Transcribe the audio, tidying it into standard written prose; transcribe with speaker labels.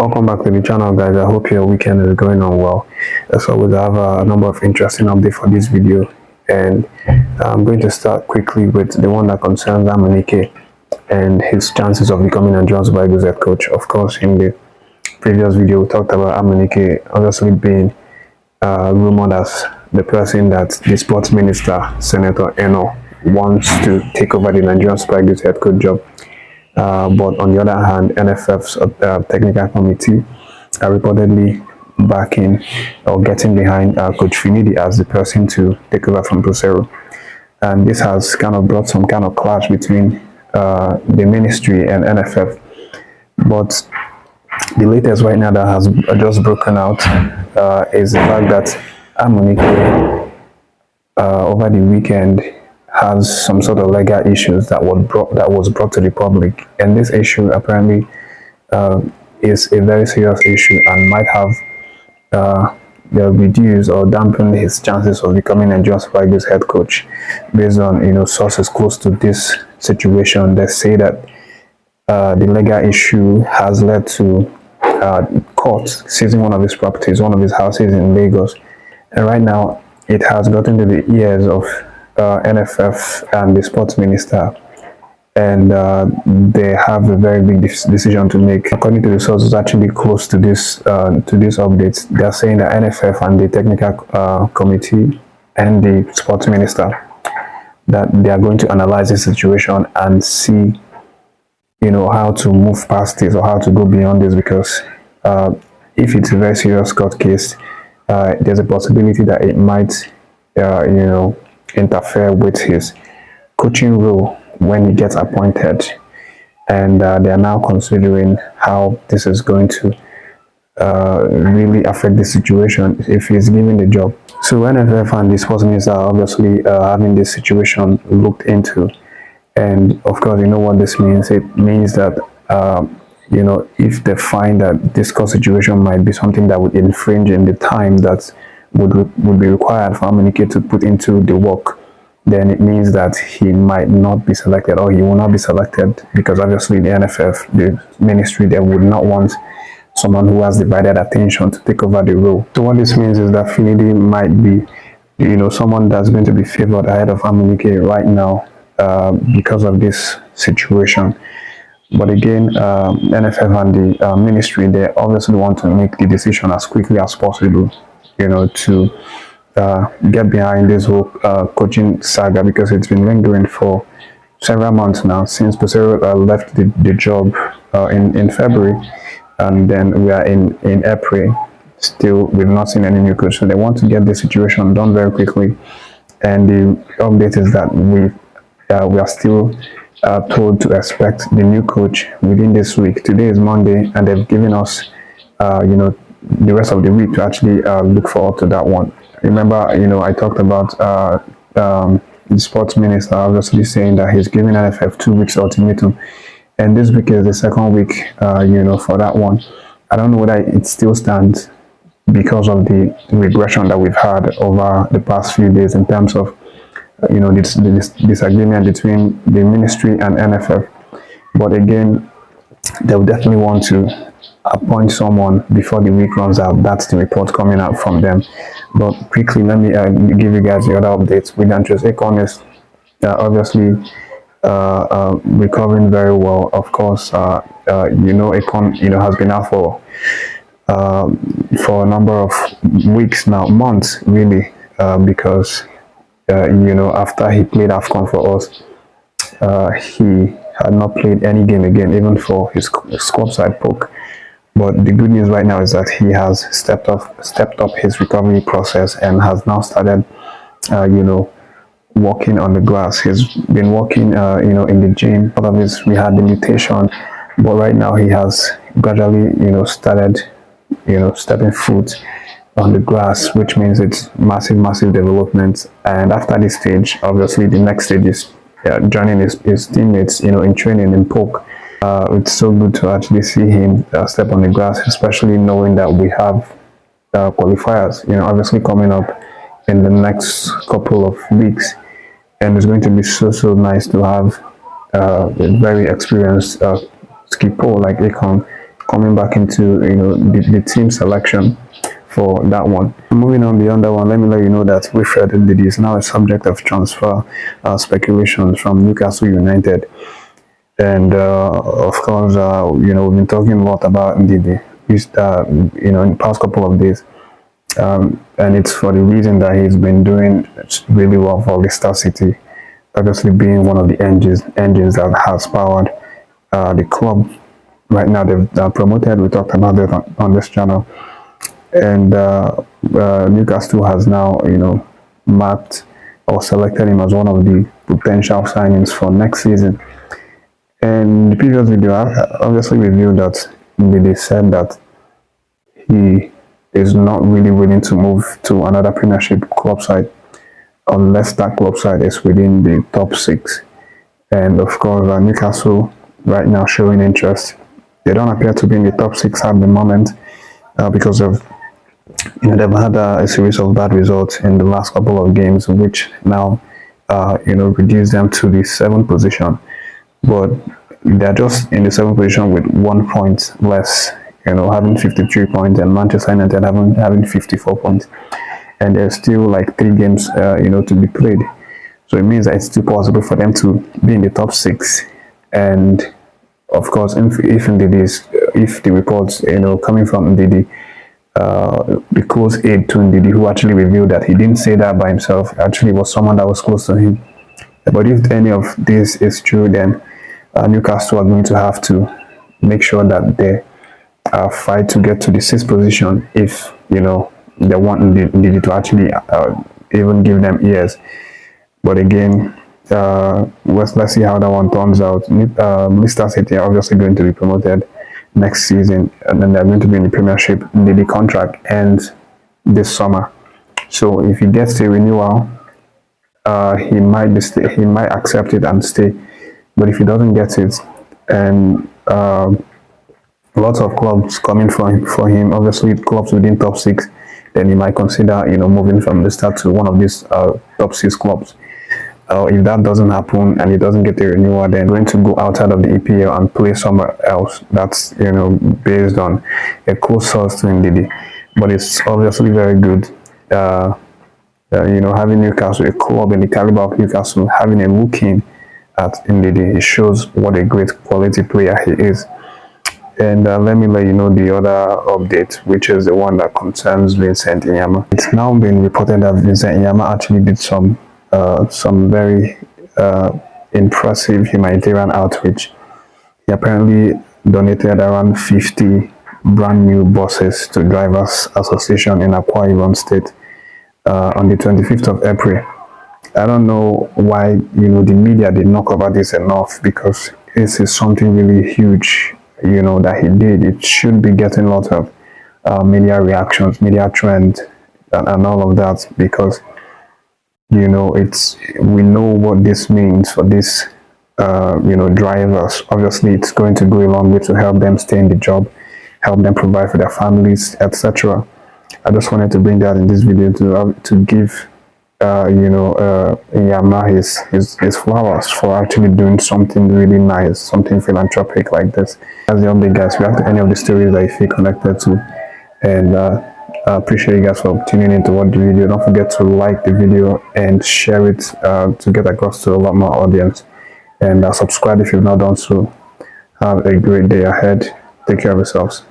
Speaker 1: Welcome back to the channel, guys. I hope your weekend is going on well. As always, I have a number of interesting updates for this video, and I'm going to start quickly with the one that concerns Amunike and his chances of becoming Nigerian Super Eagles head coach. Of course, in the previous video, we talked about Amunike obviously being rumored as the person that the sports minister, Senator Eno, wants to take over the Nigerian Super Eagles head coach job. But on the other hand, NFF's technical committee are reportedly backing or getting behind Coach Finidi as the person to take over from Peseiro. And this has kind of brought some kind of clash between the ministry and NFF. But the latest right now that has just broken out is the fact that Amunike over the weekend has some sort of legal issues that was brought to the public, and this issue apparently is a very serious issue and might have reduced or dampened his chances of becoming a Nigerian Super Eagles head coach. Based on sources close to this situation, they say that the legal issue has led to court seizing one of his properties, one of his houses in Lagos, and right now it has gotten to the ears of NFF and the sports minister, and they have a very big decision to make. According to the sources actually close to this update, they are saying that NFF and the technical committee and the sports minister, that they are going to analyze the situation and see how to move past this or how to go beyond this, because if it's a very serious court case, there's a possibility that it might interfere with his coaching role when he gets appointed, and they are now considering how this is going to really affect the situation if he's given the job. So NFF and the sports minister are obviously having this situation looked into, and of course what this means. It means that if they find that this court situation might be something that would infringe in the time that would be required for Amunike to put into the work, then it means that he might not be selected, or he will not be selected, because obviously the NFF, the ministry, they would not want someone who has divided attention to take over the role. So what this means is that Finidi might be someone that's going to be favored ahead of Amunike right now because of this situation. But again, NFF and the ministry, they obviously want to make the decision as quickly as possible, to get behind this whole coaching saga, because it's been lingering for several months now, since Peseiro left the job in February, and then we are in April. Still, we've not seen any new coach, so they want to get the situation done very quickly. And the update is that we are still told to expect the new coach within this week. Today is Monday, and they've given us the rest of the week to actually look forward to that one. Remember, I talked about the sports minister obviously saying that he's giving NFF 2 weeks ultimatum, and this week is the second week for that one. I don't know whether it still stands because of the regression that we've had over the past few days in terms of this disagreement between the ministry and NFF. But again, they'll definitely want to appoint someone before the week runs out. That's the report coming out from them. But quickly, let me give you guys the other updates. With Troost-Ekong is obviously recovering very well. Of course, Ekong has been out for a number of weeks now, months really, because after he played AFCON for us, he had not played any game again, even for his squad side poke. But the good news right now is that he has stepped up his recovery process and has now started, walking on the grass. He's been walking, in the gym. Part of his rehabilitation, but right now he has gradually, started, stepping foot on the grass, which means it's massive development. And after this stage, obviously the next stage is joining his teammates, in training in poke. It's so good to actually see him step on the grass, especially knowing that we have qualifiers, obviously coming up in the next couple of weeks, and it's going to be so nice to have a very experienced skipper like Ekong coming back into the team selection for that one. Moving on beyond that one, let me let you know that Wilfred Ndidi is now a subject of transfer speculations from Newcastle United. And of course, we've been talking a lot about Ndidi, in the past couple of days. And it's for the reason that he's been doing really well for Leicester City, obviously being one of the engines that has powered the club. Right now, they've promoted. We talked about it on this channel, and Newcastle has now, marked or selected him as one of the potential signings for next season. And the previous video, I obviously revealed that they said that he is not really willing to move to another Premiership club side unless that club side is within the top 6. And of course, Newcastle right now showing interest. They don't appear to be in the top 6 at the moment because of they've had a series of bad results in the last couple of games, which now reduce them to the 7th position. But they're just in the 7th position with 1 point less, having 53 points, and Manchester United having 54 points. And there's still like 3 games, to be played. So it means that it's still possible for them to be in the top 6. And of course, if the reports, coming from Ndidi, the close aide to Ndidi, who actually revealed that he didn't say that by himself, actually was someone that was close to him. But if any of this is true, then Newcastle are going to have to make sure that they fight to get to the 6th position if they want Ndidi to actually even give them ears. But again, let's see how that one turns out. Leicester City are obviously going to be promoted next season, and then they're going to be in the Premiership. Ndidi contract ends this summer, so if he gets a renewal, he might accept it and stay. But if he doesn't get it, and lots of clubs coming for him, obviously clubs within top 6, then he might consider moving from the start to one of these top 6 clubs. If that doesn't happen and he doesn't get a renewal, then going to go outside of the EPL and play somewhere else. That's based on a close source to Ndidi. But it's obviously very good. Having Newcastle, a club in the caliber of Newcastle, having a look in at Ndidi, it shows what a great quality player he is. And let me let you know the other update, which is the one that concerns Vincent Enyeama. It's now been reported that Vincent Enyeama actually did some very impressive humanitarian outreach. He apparently donated around 50 brand new buses to Drivers Association in Akwa Ibom State on the 25th of April. I don't know why the media did not cover this enough, because this is something really huge that he did. It should be getting a lot of media reactions, media trend, and all of that, because we know what this means for this drivers. Obviously, it's going to go a long way to help them stay in the job, help them provide for their families, etc. I just wanted to bring that in this video to give Enyeama his flowers for actually doing something really nice, something philanthropic like this. That's the update, guys. React to any of the stories that you feel connected to, and I appreciate you guys for tuning in to watch the video. Don't forget to like the video and share it to get across to a lot more audience, and subscribe if you've not done so. Have a great day ahead. Take care of yourselves.